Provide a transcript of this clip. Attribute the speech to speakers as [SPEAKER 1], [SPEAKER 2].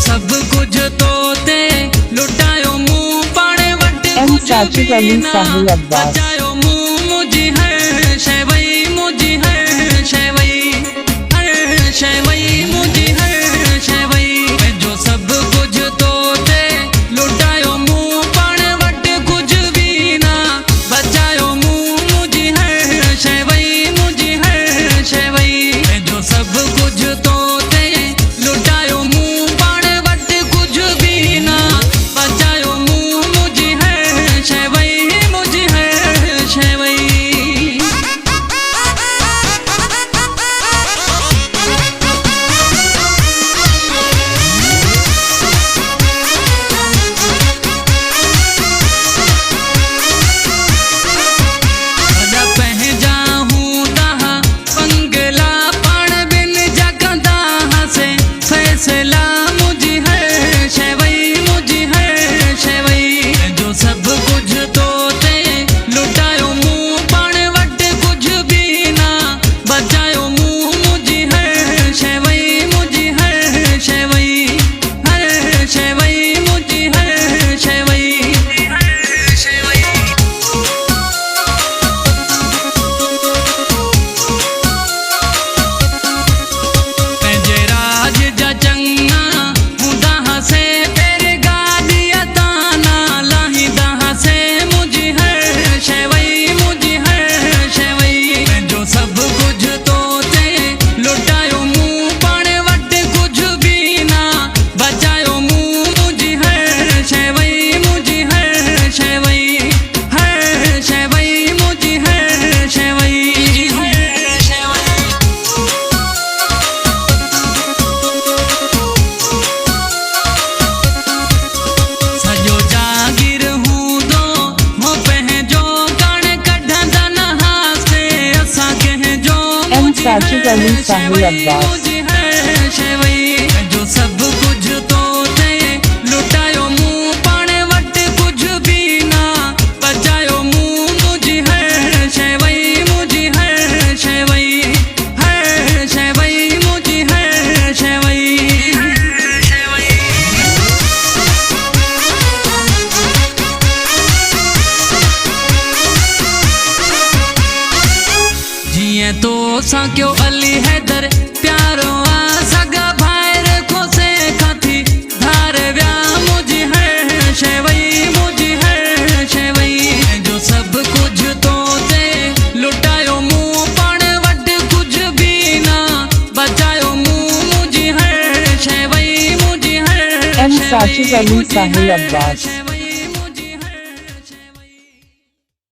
[SPEAKER 1] सब कुछ तोते लुटायो मुंह पाने वट
[SPEAKER 2] चाची अली साहिल अब्बास
[SPEAKER 1] बचायो मुंह मुझी है शेवई मुझी है शेवई हर शेवई मुझी है शेवई जो सब कुछ तोते लुटायो मुंह पाने वट कुछ भी ना बचायो मुंह मुझी है शेवई मुझी है शेवई जो सब कुछ तोते लुटायो मुंह पाने वट कुछ भी ना बचायो मुंह मुझी है शेवई मुझी है शेवई फैसला मुझी है शेवई मुझी है शेवई जो सब कुछ तोते लुटायो मुंह पाने वट कुछ भी ना बचायो मुंह मुझी है शेवई मुझी है शेवई हर शेवई मुझी है शेवई
[SPEAKER 2] चाची अली साहिल अब्बास
[SPEAKER 1] जो सब कुछ तोते लुटायो मुंह पाने वट कुछ भी ना बचायो मुंह मुझी है शेवई मुझी है शेवई है शेवई मुझी है शेवई जिए तो साक्यो अली हैदर प्यारो आ सगा भाईर को से खाती धार व्या मुझी है शेवई मुझी है शेवई जो सब कुछ तोते लुटायो मुंह पाने वट कुछ भी ना बचायो मुंह मुझी है शेवई मुझी है
[SPEAKER 2] चाची अली साहिल अब्बास।